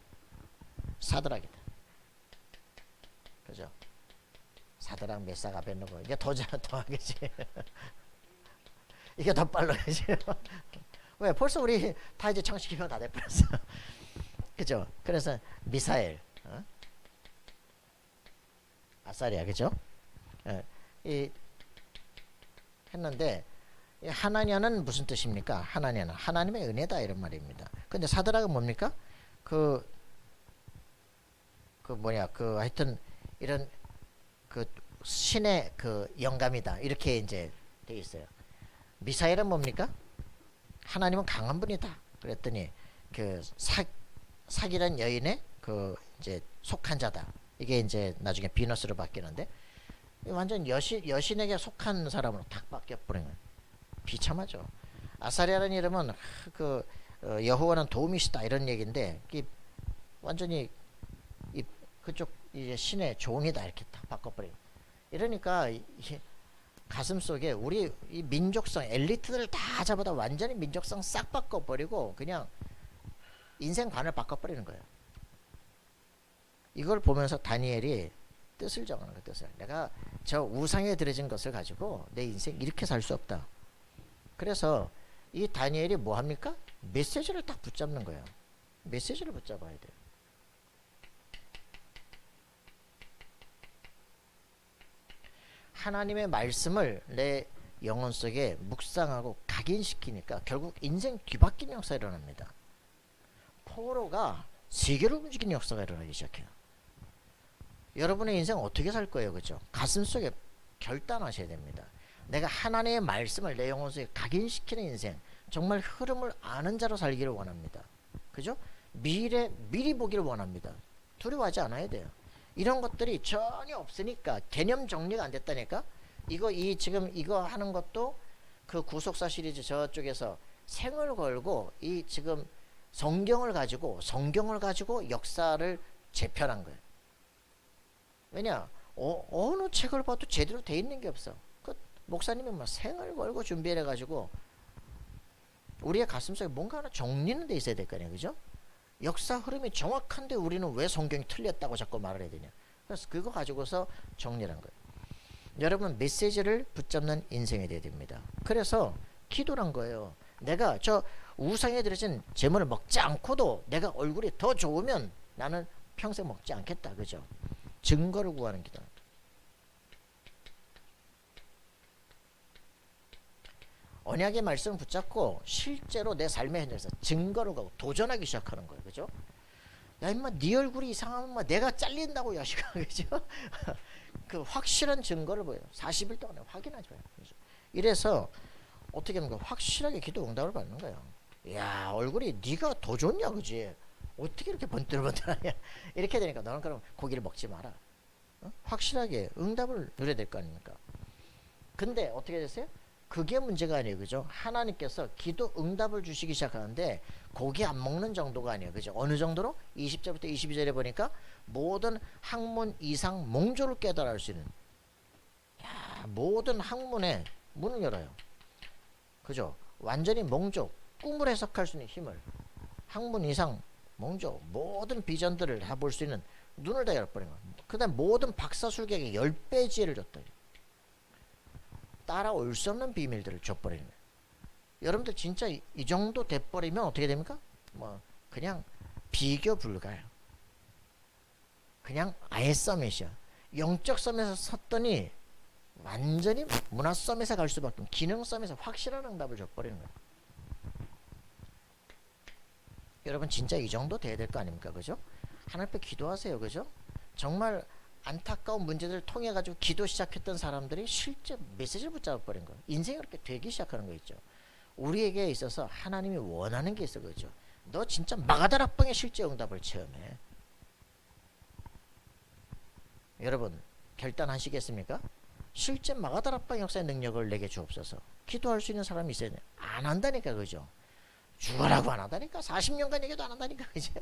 사드락이다. 그죠? 사드락, 메삭, 아벳느고. 이게 더 하겠지. 이게 더 빨라야지. 왜? 벌써 우리 다 이제 창시기명 다 돼버렸어. 그죠? 그래서 미사엘, 아사리아, 그죠? 예, 이 했는데 이 하나냐는 무슨 뜻입니까? 하나냐는 하나님의 은혜다 이런 말입니다. 근데 사드락은 뭡니까? 그 뭐냐 그 하여튼 이런 그 신의 그 영감이다 이렇게 이제 돼 있어요. 미사엘은 뭡니까? 하나님은 강한 분이다. 그랬더니 그 사기란 여인의 그 이제 속한 자다. 이게 이제 나중에 비너스로 바뀌는데 완전 여신에게 속한 사람으로 탁 바뀌어 버린 거예요. 비참하죠. 아사리아라는 이름은 그 여호와는 도움이시다 이런 얘기인데 이 완전히 이 그쪽 이제 신의 종이다 이렇게 딱 바꿔버리고 이러니까 가슴 속에 우리 이 민족성 엘리트들 다 잡아다 완전히 민족성 싹 바꿔버리고 그냥 인생관을 바꿔버리는 거예요. 이걸 보면서 다니엘이 뜻을 정하는 거예요. 뜻을. 내가 저 우상에 들여진 것을 가지고 내 인생 이렇게 살 수 없다. 그래서 이 다니엘이 뭐 합니까? 메시지를 딱 붙잡는 거예요. 메시지를 붙잡아야 돼요. 하나님의 말씀을 내 영혼 속에 묵상하고 각인시키니까 결국 인생 뒤바뀐 역사가 일어납니다. 포로가 세계를 움직이는 역사가 일어나기 시작해요. 여러분의 인생 어떻게 살 거예요? 그죠? 가슴 속에 결단하셔야 됩니다. 내가 하나님의 말씀을 내 영혼 속에 각인시키는 인생, 정말 흐름을 아는 자로 살기를 원합니다. 그죠? 미리 보기를 원합니다. 두려워하지 않아야 돼요. 이런 것들이 전혀 없으니까 개념 정리가 안 됐다니까. 지금 이거 하는 것도 그 구속사 시리즈 저쪽에서 생을 걸고 이 지금 성경을 가지고 역사를 재편한 거예요. 왜냐? 어느 책을 봐도 제대로 돼 있는 게 없어. 그 목사님이 막 생을 걸고 준비해 가지고 우리의 가슴속에 뭔가 하나 정리는 돼 있어야 될 거 아니에요. 그죠? 역사 흐름이 정확한데 우리는 왜 성경이 틀렸다고 자꾸 말을 해야 되냐. 그래서 그거 가지고서 정리한 거예요. 여러분 메시지를 붙잡는 인생이 돼야 됩니다. 그래서 기도란 거예요. 내가 저 우상에 들여진 재물을 먹지 않고도 내가 얼굴이 더 좋으면 나는 평생 먹지 않겠다. 그죠? 증거를 구하는 기도. 언약의 말씀을 붙잡고 실제로 내 삶의 현장에서 증거를 가고 도전하기 시작하는 거예요. 그죠? 야 임마 네 얼굴이 이상하면 내가 잘린다고 야식아. 그죠? 그 확실한 증거를 보여요. 40일 동안에 확인하지 마요. 이래서 어떻게 하면 확실하게 기도 응답을 받는 거예요. 야 얼굴이 네가 더 좋냐 그지? 어떻게 이렇게 번들번들하냐. 이렇게 되니까 너는 그럼 고기를 먹지 마라. 확실하게 응답을 누려야 될 거 아닙니까? 근데 어떻게 됐어요? 그게 문제가 아니에요. 그죠? 하나님께서 기도 응답을 주시기 시작하는데 고기 안 먹는 정도가 아니에요. 그죠? 어느 정도로? 20절부터 22절에 보니까 모든 학문 이상 몽조를 깨달아 할 수 있는 모든 학문의 문을 열어요. 그죠? 완전히 몽조, 꿈을 해석할 수 있는 힘을 학문 이상 몽조, 모든 비전들을 다 볼 수 있는 눈을 다 열어버린 거예요. 그 다음 모든 박사술객에 10배 지혜를 줬다. 따라올 수 없는 비밀들을 줘버리는 거예요. 여러분들 진짜 이 정도 돼버리면 어떻게 됩니까? 뭐 그냥 비교 불가요. 그냥 아예 서밋이야. 영적 서밋에서 섰더니 완전히 문화 서밋에 갈 수밖에 없는 기능 서밋에 확실한 응답을 줘버리는 거예요. 여러분 진짜 이 정도 돼야 될 거 아닙니까? 그죠? 하나님 앞에 기도하세요. 그죠? 정말 안타까운 문제들을 통해 가지고 기도 시작했던 사람들이 실제 메시지를 붙잡아 버린 거예요. 인생이 그렇게 되기 시작하는 거 있죠. 우리에게 있어서 하나님이 원하는 게 있어. 그죠? 너 진짜 마가다락방의 실제 응답을 체험해. 여러분 결단하시겠습니까? 실제 마가다락방 역사의 능력을 내게 주옵소서. 기도할 수 있는 사람이 있어야 돼. 안 한다니까. 그죠? 죽어라고 안 한다니까. 40년간 얘기도 안 한다니까. 그죠?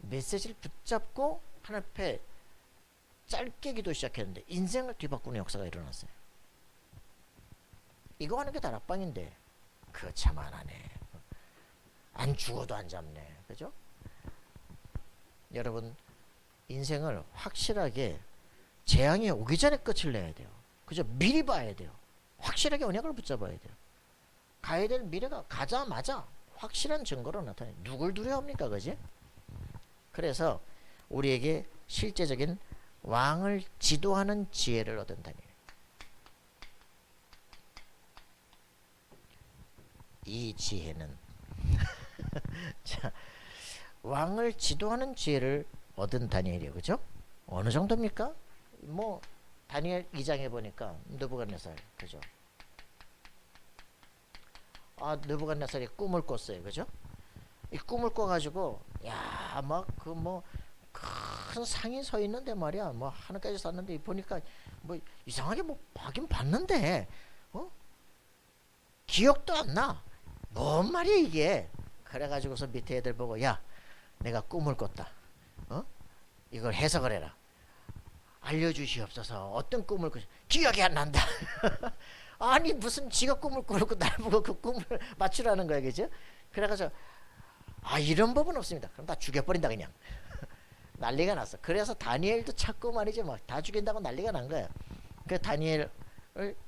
메시지를 붙잡고 하나님 앞에 짧게 기도 시작했는데 인생을 뒤바꾸는 역사가 일어났어요. 이거 하는 게 다락방인데 그거 참 안 하네. 안 죽어도 안 잡네. 그죠? 여러분 인생을 확실하게 재앙이 오기 전에 끝을 내야 돼요. 그죠? 미리 봐야 돼요. 확실하게 언약을 붙잡아야 돼요. 가야 될 미래가 가자마자 확실한 증거로 나타나요. 누굴 두려워합니까? 그지? 그래서 우리에게 실제적인 왕을 지도하는 지혜를 얻은 다니엘. 이 지혜는 자, 왕을 지도하는 지혜를 얻은 다니엘이요, 그죠? 어느 정도입니까? 뭐 다니엘 2장에 보니까 느부갓네살, 그죠? 아, 느부갓네살이 꿈을 꿨어요, 그죠? 이 꿈을 꿔가지고 야, 막 그 뭐 큰 상이 서 있는데 말이야, 뭐 하늘까지 쐈는데 보니까 뭐 이상하게 뭐 하긴 봤는데 기억도 안 나. 뭔 말이야 이게? 그래가지고서 밑에 애들 보고 야, 내가 꿈을 꿨다. 이걸 해석을 해라. 알려주시옵소서. 어떤 꿈을 기억이 안 난다. 아니 무슨 지가 꿈을 꾸고 날 보고 그 꿈을 맞추라는 거야, 그죠? 그래가지고 이런 법은 없습니다. 그럼 다 죽여버린다 그냥. 난리가 났어. 그래서 다니엘도 찾고 말이죠, 막 다 죽인다고 난리가 난 거야. 그 다니엘을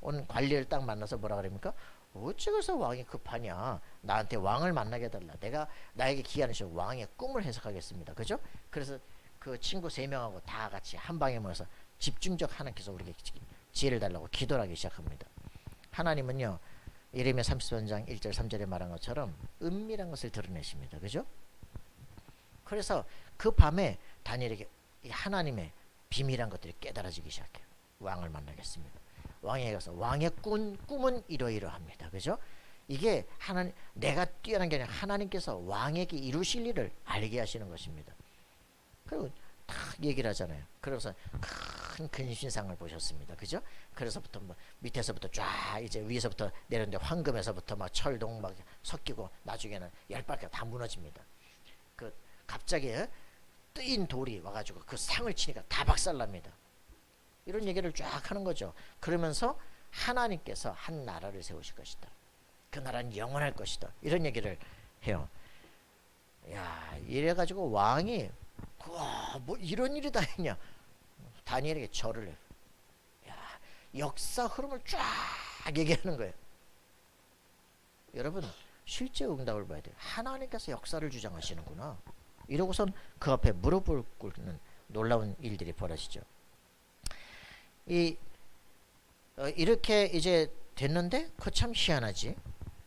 온 관리를 딱 만나서 뭐라 그럽니까? 어찌 그래서 왕이 급하냐? 나한테 왕을 만나게 해달라. 내가 나에게 기한을 왕의 꿈을 해석하겠습니다. 그죠? 그래서 그 친구 3명하고 다 같이 한 방에 모여서 집중적 하나님께서 우리에게 지혜를 달라고 기도를 하기 시작합니다. 하나님은요, 예레미야 33장 1절 3절에 말한 것처럼 은밀한 것을 드러내십니다. 그죠? 그래서 그 밤에 다니엘에게 하나님의 비밀한 것들이 깨달아지기 시작해요. 왕을 만나겠습니다. 왕에게 가서 왕의 꿈은 이러이러합니다. 그죠? 이게 하나님, 내가 뛰어난 게 아니라 하나님께서 왕에게 이루실 일을 알게 하시는 것입니다. 그리고 다 얘기를 하잖아요. 그래서 큰 근신상을 보셨습니다. 그죠? 그래서부터 뭐 밑에서부터 쫙 이제 위에서부터 내렸는데 황금에서부터 막 철동 막 섞이고 나중에는 10발까지 다 무너집니다. 그 갑자기 뜨인 돌이 와가지고 그 상을 치니까 다 박살납니다. 이런 얘기를 쫙 하는 거죠. 그러면서 하나님께서 한 나라를 세우실 것이다. 그 나라는 영원할 것이다. 이런 얘기를 해요. 야, 이래가지고 왕이 와, 뭐 이런 일이 다 있냐? 다니엘에게 절을 해요. 야, 역사 흐름을 쫙 얘기하는 거예요. 여러분, 실제 응답을 봐야 돼요. 하나님께서 역사를 주장하시는구나. 이러고선 그 앞에 무릎을 꿇는 놀라운 일들이 벌어지죠. 이렇게 이제 됐는데 그 참 희한하지.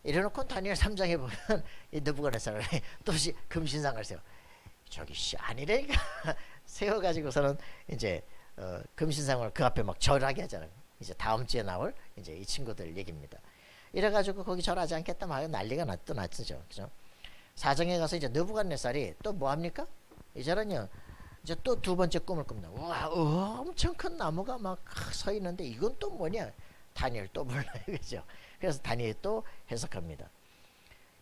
이래놓고 다니엘 3장에 보면 이 느부갓네살이 또 금신상을 세워. 저기 아니래니까 세워가지고서는 이제 금신상을 그 앞에 막 절하게 하잖아요. 이제 다음 주에 나올 이제 이 친구들 얘기입니다. 이래가지고 거기 절하지 않겠다 막 난리가 났죠. 그죠? 4장에 가서 이제 느부갓네살이 또 뭐 합니까? 이제는요, 이제 또 두 번째 꿈을 꿉니다. 와, 엄청 큰 나무가 막 서 있는데 이건 또 뭐냐? 다니엘 또 불러요, 그죠? 그래서 다니엘 또 해석합니다.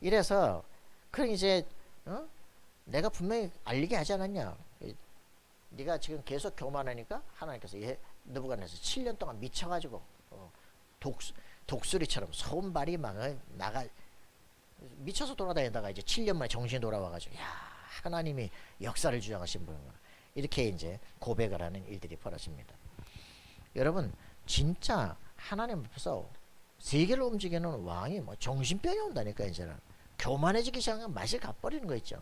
이래서 그럼 이제 내가 분명히 알리게 하지 않았냐? 네가 지금 계속 교만하니까 하나님께서 느부갓네살 7년 동안 미쳐가지고 독수리처럼 손발이 막 나가 미쳐서 돌아다니다가 이제 7년 만에 정신이 돌아와가지고 야, 하나님이 역사를 주장하신 분이구나. 이렇게 이제 고백을 하는 일들이 벌어집니다. 여러분, 진짜 하나님 앞에서 세계를 움직이는 왕이 뭐 정신병이 온다니까. 이제는 교만해지기 시작하면 맛이 가버리는 거 있죠.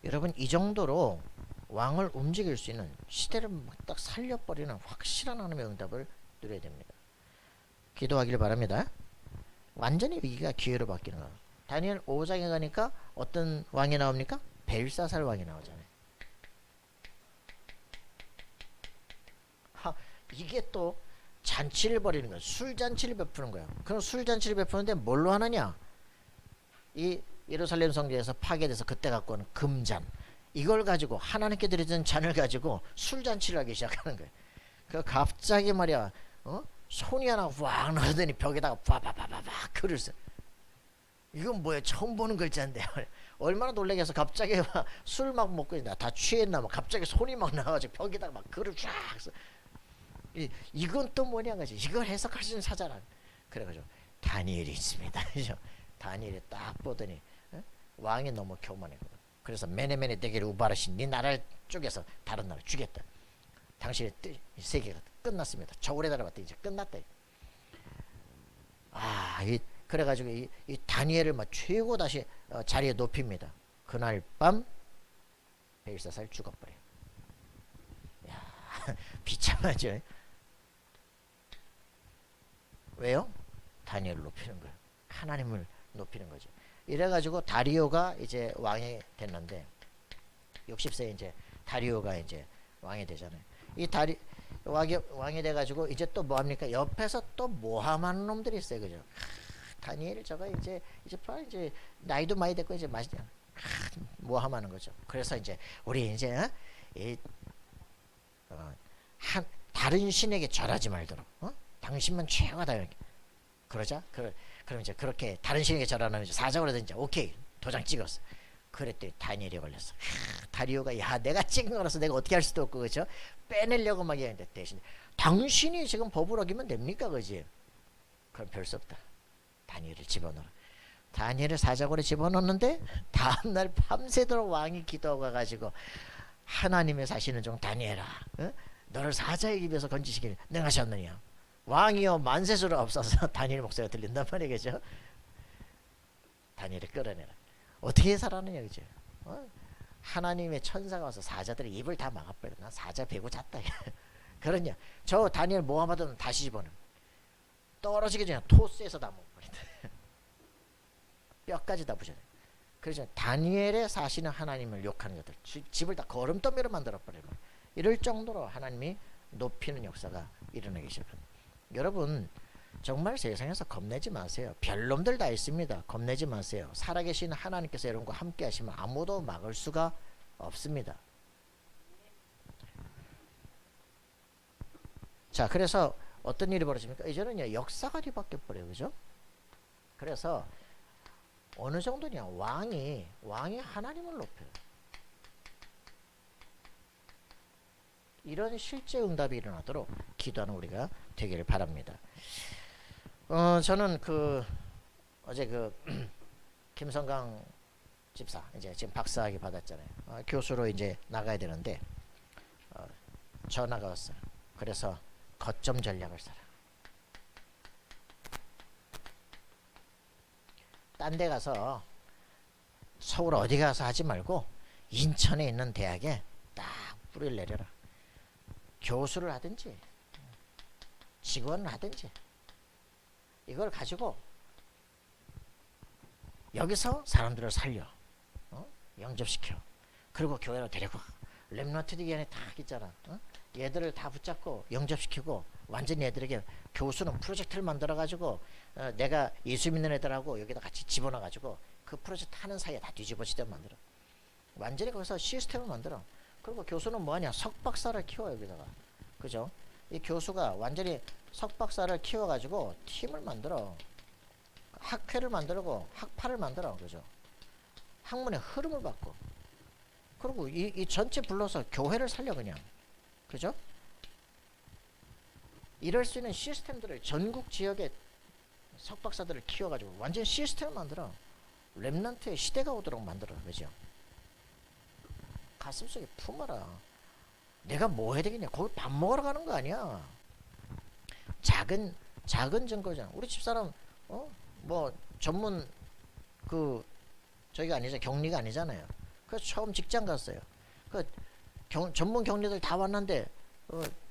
여러분, 이 정도로 왕을 움직일 수 있는, 시대를 딱 살려버리는 확실한 하나님의 응답을 누려야 됩니다. 기도하기를 바랍니다. 완전히 위기가 기회로 바뀌는 거예요. 다니엘 5장에 가니까 어떤 왕이 나옵니까? 벨사살 왕이 나오잖아요. 이게 또 잔치를 벌이는 거예요. 술잔치를 베푸는 거예요. 그럼 술잔치를 베푸는데 뭘로 하느냐? 이 예루살렘 성전에서 파괴돼서 그때 갖고 온 금잔, 이걸 가지고 하나님께 드리던 잔을 가지고 술잔치를 하기 시작하는 거예요. 그 갑자기 말이야, 손이 하나 확 나더니 벽에다가 바바바바바 글을 써. 이건 뭐야? 처음 보는 글자인데 얼마나 놀라게 해서 갑자기 술 막 먹고 있나, 다 취했나 막 갑자기 손이 막 나와가지고 벽에다가 막 글을 쫙 써. 이건 또 뭐냐 거지. 이걸 해석할 수 있는 사자라. 그래가지고 다니엘이 있습니다. 그죠? 다니엘이 딱 보더니 왕이 너무 교만해. 그래서 메네메네 대게를 우바르신 네 나라를 쪼개서 다른 나라 주겠다. 당신의 세계가 끝났습니다. 저울에 달아봤더니 이제 끝났다. 그래가지고 이 다니엘을 막 최고 다시 자리에 높입니다. 그날 밤 벨사살 죽어버려. 야, 비참하죠. 왜요? 다니엘을 높이는 거예요. 하나님을 높이는 거죠. 이래가지고 다리오가 이제 왕이 됐는데 60세에 이제 다리오가 이제 왕이 되잖아요. 이 왕이 돼가지고 이제 또 뭐 합니까? 옆에서 또 모함하는 놈들이 있어요, 그죠? 다니엘 저거 이제 나이도 많이 됐고 이제 모함하는 거죠. 그래서 이제 우리 이제 다른 신에게 절하지 말도록, 당신만 최고다 이렇게 그러자. 그럼 이제 그렇게 다른 신에게 절하는 사적으로 이제 오케이 도장 찍었어. 그랬더니 다니엘이 걸렸어. 다리오가 야 내가 찍은 거라서 내가 어떻게 할 수도 없고 그죠? 빼내려고 막 얘기했는데 대신 당신이 지금 법을 어기면 됩니까 그지? 그럼 별 수 없다. 다니엘을 집어넣어. 다니엘을 사적으로 집어넣는데 다음날 밤새도록 왕이 기도하고 가가지고 하나님의 사시는 종 다니엘아, 너를 사자의 입에서 건지시길 능하셨느냐? 왕이여 만세수를 없어서 다니엘 목소리가 들린단 말이겠죠. 다니엘을 끌어내라. 어떻게 살았느냐 그죠? 하나님의 천사가 와서 사자들의 입을 다 막아버려. 난 사자 베고 잤다. 그러냐? 저 다니엘 모함하던 다시 집어넣어. 떨어지기 전에 토스에서 다 먹어버린다. 뼈까지 다 부셔. 그래서 다니엘의 사시는 하나님을 욕하는 것들 집을 다 거름더미로 만들어버리고 이럴 정도로 하나님이 높이는 역사가 일어나기 시작합니다. 여러분 정말 세상에서 겁내지 마세요. 별놈들 다 있습니다. 겁내지 마세요. 살아계신 하나님께서 여러분과 함께 하시면 아무도 막을 수가 없습니다. 자, 그래서 어떤 일이 벌어집니까? 이제는요 역사가 뒤바뀌어 버려요, 그죠? 그래서 어느 정도냐 왕이 하나님을 높여요. 이런 실제 응답이 일어나도록 기도하는 우리가 되기를 바랍니다. 저는 어제 김성강 집사 이제 지금 박사학위 받았잖아요. 교수로 이제 나가야 되는데 전화가 왔어요. 그래서 거점 전략을 써라. 딴 데 가서 서울 어디 가서 하지 말고 인천에 있는 대학에 딱 뿌리를 내려라. 교수를 하든지 직원을 하든지 이걸 가지고 여기서 사람들을 살려, 영접시켜. 그리고 교회로 데리고 렘넌트 기간에 딱 있잖아. 얘들을 다 붙잡고 영접시키고 완전히 얘들에게 교수는 프로젝트를 만들어 가지고 내가 예수 믿는 애들하고 여기다 같이 집어넣어 가지고 그 프로젝트 하는 사이에 다 뒤집어지게 만들어. 완전히 거기서 시스템을 만들어. 그리고 교수는 뭐하냐? 석박사를 키워 여기다가. 그죠? 이 교수가 완전히 석박사를 키워 가지고 팀을 만들어. 학회를 만들고 학파를 만들어. 그죠? 학문의 흐름을 바꿔. 그리고 이 전체 불러서 교회를 살려 그냥. 그죠? 이럴 수 있는 시스템들을 전국 지역에 석박사들을 키워가지고 완전 시스템을 만들어. 렘넌트의 시대가 오도록 만들어. 그죠? 가슴속에 품어라. 내가 뭐 해야 되겠냐? 거기 밥 먹으러 가는 거 아니야. 작은 증거잖아. 우리 집사람 뭐 전문 저희가 아니죠. 격리가 아니잖아요. 그래서 처음 직장 갔어요. 전문 격리들 다 왔는데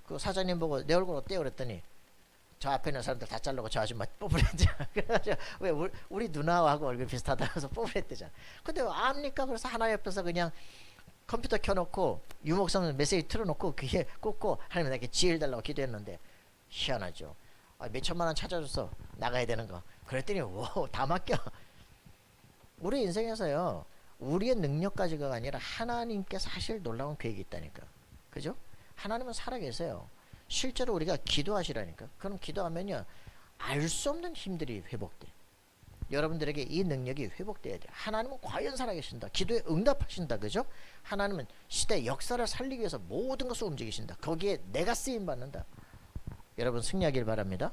그 사장님 보고 내 얼굴 어때요? 그랬더니 저 앞에 있는 사람들 다 자르고 저 아줌마 뽑으랬잖아. 그래가지고 왜 우리 누나하고 얼굴 비슷하다 해서 뽑으랬대잖아. 근데 왜 압니까? 그래서 하나 옆에서 그냥 컴퓨터 켜놓고 유목성 메시지 틀어놓고 귀에 꽂고 하나님 나에게 지혜를 달라고 기도했는데 희한하죠. 몇 천만 원 찾아줘서 나가야 되는 거. 그랬더니 다 맡겨. 우리 인생에서요. 우리의 능력까지가 아니라 하나님께 사실 놀라운 계획이 있다니까. 그죠? 하나님은 살아계세요. 실제로 우리가 기도하시라니까. 그럼 기도하면요. 알 수 없는 힘들이 회복돼. 여러분들에게 이 능력이 회복돼야 돼. 하나님은 과연 살아계신다. 기도에 응답하신다. 그죠? 하나님은 시대 역사를 살리기 위해서 모든 것을 움직이신다. 거기에 내가 쓰임받는다. 여러분 승리하길 바랍니다.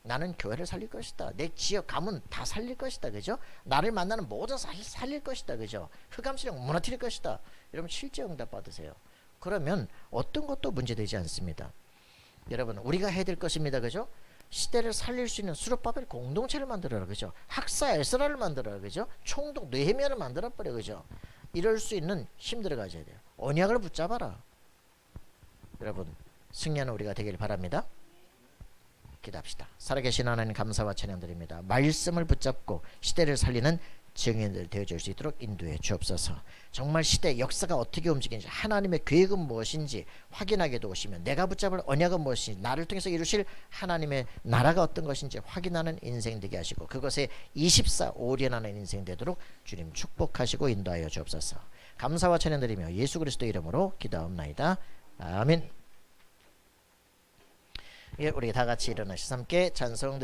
나는 교회를 살릴 것이다. 내 지역 가문 다 살릴 것이다. 그죠? 나를 만나는 모든 살릴 것이다. 그죠? 흑암시령 무너뜨릴 것이다. 여러분 실제 응답 받으세요. 그러면 어떤 것도 문제되지 않습니다. 여러분 우리가 해야 될 것입니다. 그죠? 시대를 살릴 수 있는 수르바벨 공동체를 만들어라. 그죠? 학사 에스라를 만들어라. 그죠? 총독 느헤미야를 만들어버려. 그죠? 이럴 수 있는 힘들어 가져야 돼요. 언약을 붙잡아라. 여러분 승리하는 우리가 되길 바랍니다. 기도합시다. 살아계신 하나님 감사와 찬양드립니다. 말씀을 붙잡고 시대를 살리는 증인들 되어줄 수 있도록 인도해 주옵소서. 정말 시대 역사가 어떻게 움직이는지 하나님의 계획은 무엇인지 확인하게 도우시면 내가 붙잡을 언약은 무엇인지 나를 통해서 이루실 하나님의 나라가 어떤 것인지 확인하는 인생 되게 하시고 그것에 24올인하는 인생 되도록 주님 축복하시고 인도하여 주옵소서. 감사와 찬양드리며 예수 그리스도 이름으로 기도하옵나이다. 아멘. 예, 우리 다 같이 일어나셔서 함께 찬송